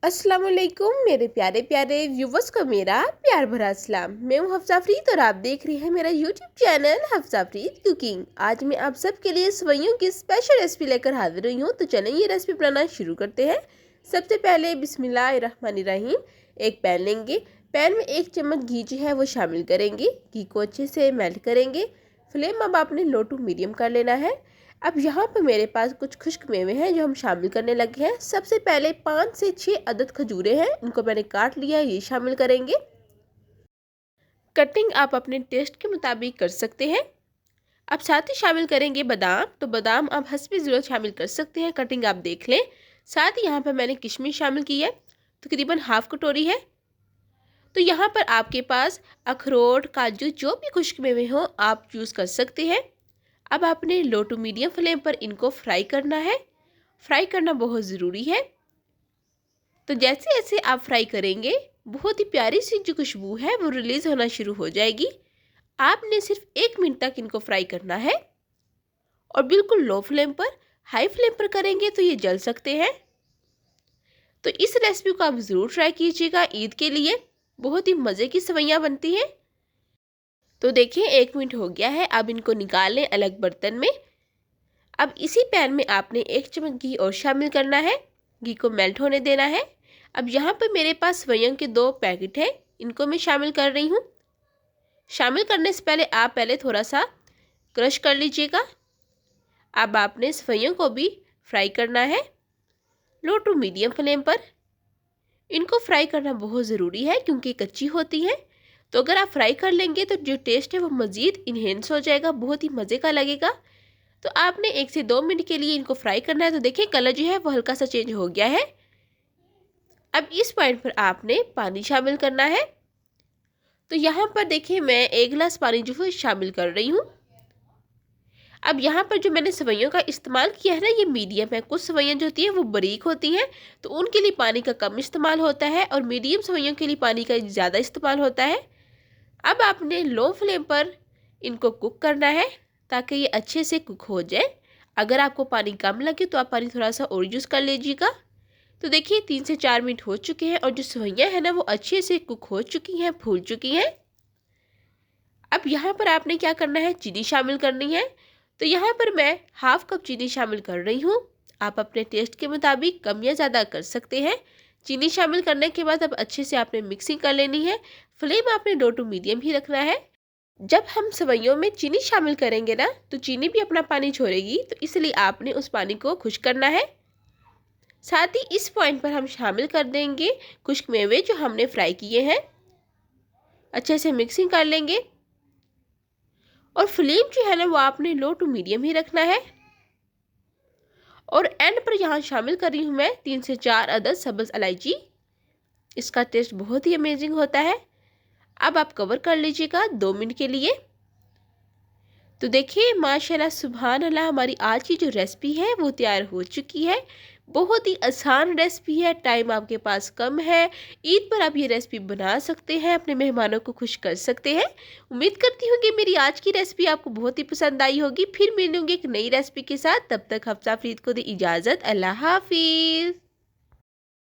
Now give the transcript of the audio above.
अस्सलाम वालेकुम मेरे प्यारे प्यारे व्यूवर्स को मेरा प्यार भरा सलाम। मैं हूँ हफ्सा फरीद और आप देख रहे हैं मेरा YouTube channel Hafsa Farid cooking. आज मैं आप सबके लिए सेवइयों की स्पेशल रेसिपी लेकर हाजिर हुई हूँ। तो चलें ये रेसिपी बनाना शुरू करते हैं। सबसे पहले बिस्मिल्लाहिर्रहमानिर्रहीम एक पैन लेंगे। पैन में 1 चम्मच घी जो है वो शामिल करेंगे। घी को अच्छे से मेल्ट करेंगे। फ्लेम अब आपने लो टू मीडियम कर लेना है। अब यहाँ पर मेरे पास कुछ खुश्क मेवे हैं जो हम शामिल करने लगे हैं। सबसे पहले 5 से 6 अदद खजूरें हैं, इनको मैंने काट लिया, ये शामिल करेंगे। कटिंग आप अपने टेस्ट के मुताबिक कर सकते हैं। अब साथ ही शामिल करेंगे बादाम। तो बादाम आप हस्बे ज़रूरत शामिल कर सकते हैं, कटिंग आप देख लें। साथ ही यहाँ पर मैंने किशमिश शामिल की है, तकरीबन हाफ कटोरी है। तो यहाँ पर आपके पास अखरोट, काजू, जो भी खुश्क मेवे हों आप यूज़ कर सकते हैं। अब आपने लो टू मीडियम फ्लेम पर इनको फ्राई करना है। फ्राई करना बहुत ज़रूरी है। तो जैसे जैसे आप फ्राई करेंगे बहुत ही प्यारी सी जो खुशबू है वो रिलीज़ होना शुरू हो जाएगी। आपने सिर्फ 1 मिनट तक इनको फ्राई करना है और बिल्कुल लो फ्लेम पर। हाई फ्लेम पर करेंगे तो ये जल सकते हैं। तो इस रेसिपी को आप ज़रूर ट्राई कीजिएगा। ईद के लिए बहुत ही मज़े की सेवइयाँ बनती हैं। तो देखिए 1 मिनट हो गया है। अब इनको निकाल लें अलग बर्तन में। अब इसी पैन में आपने 1 चम्मच घी और शामिल करना है। घी को मेल्ट होने देना है। अब यहाँ पर मेरे पास सेवइयों के 2 पैकेट हैं, इनको मैं शामिल कर रही हूँ। शामिल करने से पहले आप थोड़ा सा क्रश कर लीजिएगा। अब आपने सेवइयों को भी फ्राई करना है लो टू मीडियम फ्लेम पर। इनको फ्राई करना बहुत ज़रूरी है क्योंकि कच्ची होती हैं। तो अगर आप फ्राई कर लेंगे तो जो टेस्ट है वो मज़ीद इन्हेंस हो जाएगा, बहुत ही मज़े का लगेगा। तो आपने 1 से 2 मिनट के लिए इनको फ्राई करना है। तो देखिए कलर जो है वो हल्का सा चेंज हो गया है। अब इस पॉइंट पर आपने पानी शामिल करना है। तो यहाँ पर देखिए मैं 1 गिलास पानी जो है शामिल कर रही हूँ। अब यहाँ पर जो मैंने सेवइयों का इस्तेमाल किया है ना, ये मीडियम है। कुछ सेवइयाँ जो होती हैं वो बारीक होती हैं तो उनके लिए पानी का कम इस्तेमाल होता है और मीडियम सेवइयों के लिए पानी का ज़्यादा इस्तेमाल होता है। अब आपने लो फ्लेम पर इनको कुक करना है ताकि ये अच्छे से कुक हो जाए। अगर आपको पानी कम लगे तो आप पानी थोड़ा सा और यूज़ कर लीजिएगा। तो देखिए 3 से 4 मिनट हो चुके हैं और जो सेवइयाँ हैं ना वो अच्छे से कुक हो चुकी हैं, फूल चुकी हैं। अब यहाँ पर आपने क्या करना है, चीनी शामिल करनी है। तो यहाँ पर मैं हाफ कप चीनी शामिल कर रही हूँ। आप अपने टेस्ट के मुताबिक कम या ज़्यादा कर सकते हैं। चीनी शामिल करने के बाद अब अच्छे से आपने मिक्सिंग कर लेनी है। फ्लेम आपने लो टू मीडियम ही रखना है। जब हम सेवइयों में चीनी शामिल करेंगे ना तो चीनी भी अपना पानी छोड़ेगी, तो इसलिए आपने उस पानी को खुश्क करना है। साथ ही इस पॉइंट पर हम शामिल कर देंगे खुश्क मेवे जो हमने फ्राई किए हैं। अच्छे से मिक्सिंग कर लेंगे और फ्लेम जो है ना वो आपने लो टू मीडियम ही रखना है। और एंड पर यहाँ शामिल कर रही हूँ मैं 3 से 4 अदद सब्ज़ इलायची। इसका टेस्ट बहुत ही अमेजिंग होता है। अब आप कवर कर लीजिएगा 2 मिनट के लिए। तो देखिए माशाल्लाह सुभान अल्लाह, हमारी आज की जो रेसिपी है वो तैयार हो चुकी है। बहुत ही आसान रेसिपी है, टाइम आपके पास कम है। ईद पर आप ये रेसिपी बना सकते हैं, अपने मेहमानों को खुश कर सकते हैं। उम्मीद करती हूँ कि मेरी आज की रेसिपी आपको बहुत ही पसंद आई होगी। फिर मिलूंगी एक नई रेसिपी के साथ। तब तक हफ्सा फरीद को दी इजाज़त। अल्लाह हाफिज़।